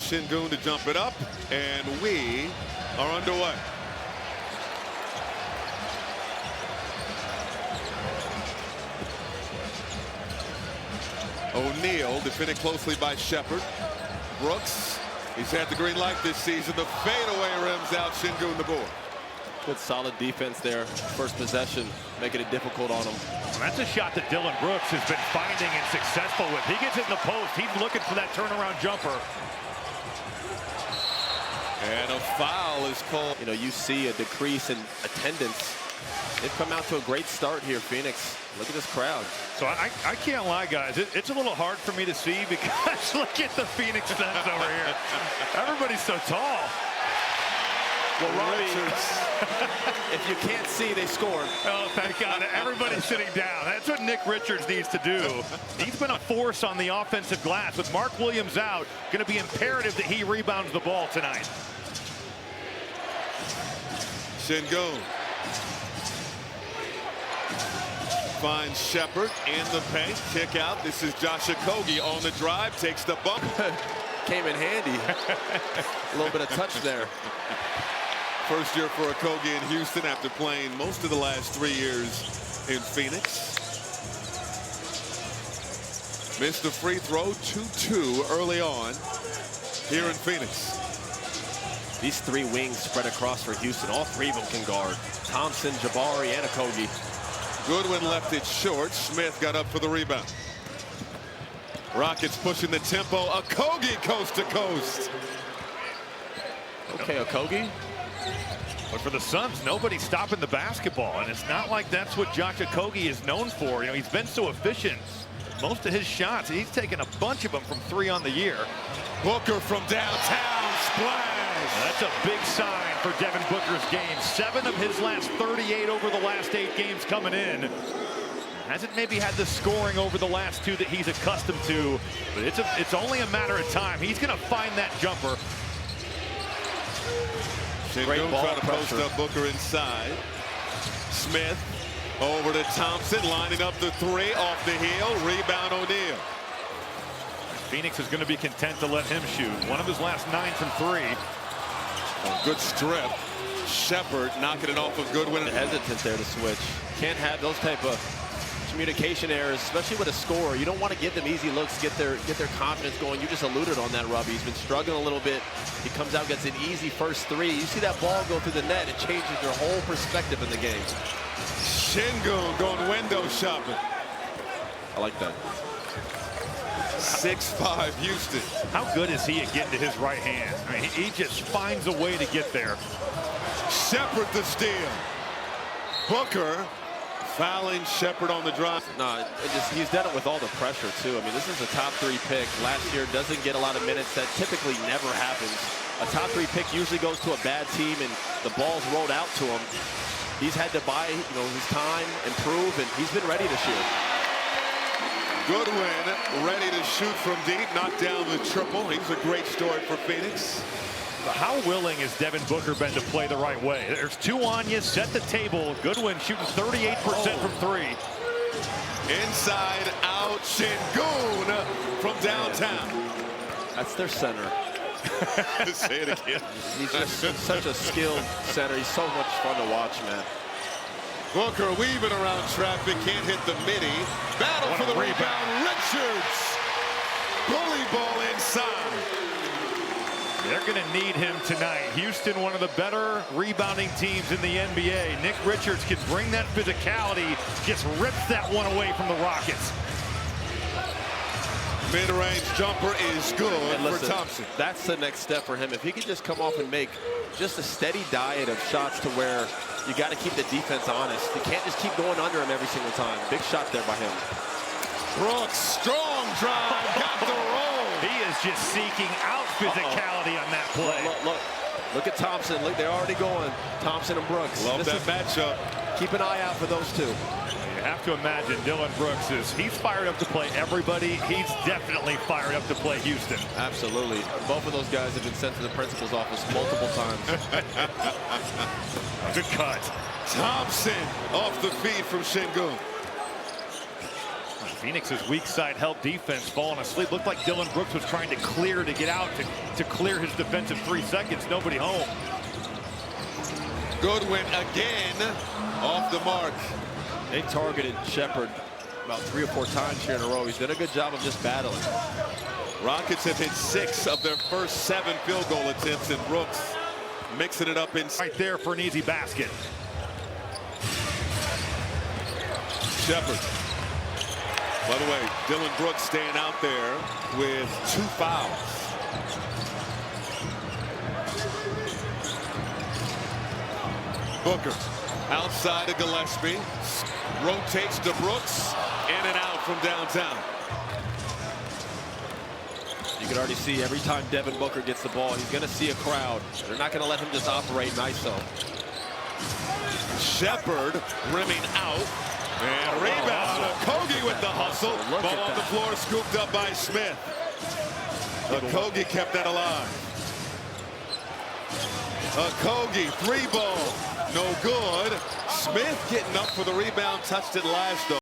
Sengun to jump it up, and we are underway. O'Neal defended closely by Sheppard. Brooks, he's had the green light this season. The fadeaway rims out Sengun the board. Good solid defense there. First possession, making it difficult on him. Well, that's a shot that Dillon Brooks has been finding and successful with. He gets it in the post. He's looking for that turnaround jumper. And a foul is called. You know, you see a decrease in attendance. They've come out to a great start here, Phoenix. Look at this crowd. So I can't lie, guys. It's a little hard for me to see because look at the Phoenix Suns over here. Everybody's so tall. Well, Robbie, if you can't see, they scored. Oh, thank God. Everybody's sitting down. That's what Nick Richards needs to do. He's been a force on the offensive glass. With Mark Williams out, going to be imperative that he rebounds the ball tonight. Sengun finds Sheppard in the paint. Kick out. This is Josh Okogie on the drive. Takes the bump. Came in handy. A little bit of touch there. First year for Okogie in Houston after playing most of the last 3 years in Phoenix. Missed the free throw, 2-2 early on here in Phoenix. These three wings spread across for Houston. All three of them can guard. Thompson, Jabari, and Okogie. Goodwin left it short. Smith got up for the rebound. Rockets pushing the tempo. Okogie coast to coast. Okay, Okogie. But for the Suns, nobody's stopping the basketball, and it's not like that's what Josh Okogie is known for. You know, he's been so efficient. Most of his shots, he's taken a bunch of them from three on the year. Booker from downtown, splash. That's a big sign for Devin Booker's game. 7 of his last 38 over the last 8 games coming in. Hasn't maybe had the scoring over the last 2 that he's accustomed to, but it's only a matter of time. He's going to find that jumper. Sengun trying to post up Booker inside. Smith over to Thompson, lining up the 3 off the heel. Rebound O'Neal. Phoenix is going to be content to let him shoot. One of his last 9 from 3. Good strip. Sheppard knocking it off of Goodwin. Hesitant there to switch. Can't have those type of communication errors, especially with a scorer. You don't want to give them easy looks, get their confidence going. You just alluded on that, Robbie. He's been struggling a little bit. He comes out, gets an easy first 3. You see that ball go through the net, it changes your whole perspective in the game. Sengun going window shopping. I like that. 6'5" Houston. How good is he at getting to his right hand? I mean, he just finds a way to get there. Sheppard the steal. Booker fouling Sheppard on the drive. No, he's done it with all the pressure, too. I mean, this is a top 3 pick. Last year doesn't get a lot of minutes. That typically never happens. A top 3 pick usually goes to a bad team, and the ball's rolled out to him. He's had to buy, his time, improve, and he's been ready to shoot. Goodwin ready to shoot from deep, knock down the triple. He's a great story for Phoenix. How willing has Devin Booker been to play the right way? There's 2 on you, set the table. Goodwin shooting 38% from 3. Inside out, Sengun from downtown. That's their center. Say it again. He's just such a skilled center. He's so much fun to watch, man. Booker weaving around traffic, can't hit the midi. Battle for the rebound. Richards. Bully ball inside. They're going to need him tonight. Houston, one of the better rebounding teams in the NBA. Nick Richards can bring that physicality, just rips that one away from the Rockets. Mid-range jumper is good listen, for Thompson. That's the next step for him. If he could just come off and make just a steady diet of shots to where you got to keep the defense honest. You can't just keep going under him every single time. Big shot there by him. Brooks, strong drive, got the roll. He is just seeking out physicality on that play. Look at Thompson. Look, they're already going. Thompson and Brooks. Love that matchup. Keep an eye out for those 2. You have to imagine Dillon Brooks he's fired up to play everybody. He's definitely fired up to play Houston. Absolutely. Both of those guys have been sent to the principal's office multiple times. Good cut. Thompson off the feed from Sengun. Phoenix's weak side help defense falling asleep. Looked like Dillon Brooks was trying to clear to get out to clear his defensive 3 seconds. Nobody home. Goodwin again off the mark. They targeted Sheppard about 3 or 4 times here in a row. He's done a good job of just battling. Rockets have hit 6 of their first 7 field goal attempts, and Brooks mixing it up inside. Right there for an easy basket. Sheppard. By the way, Dillon Brooks staying out there with 2 fouls. Booker outside of Gillespie. Rotates to Brooks. In and out from downtown. You can already see every time Devin Booker gets the ball, he's going to see a crowd. They're not going to let him just operate in ISO. Sheppard rimming out. And rebound. Okogie with the hustle. Ball on the floor, scooped up by Smith. Okogie kept that alive. Okogie, 3 ball. No good. Smith getting up for the rebound. Touched it last, though.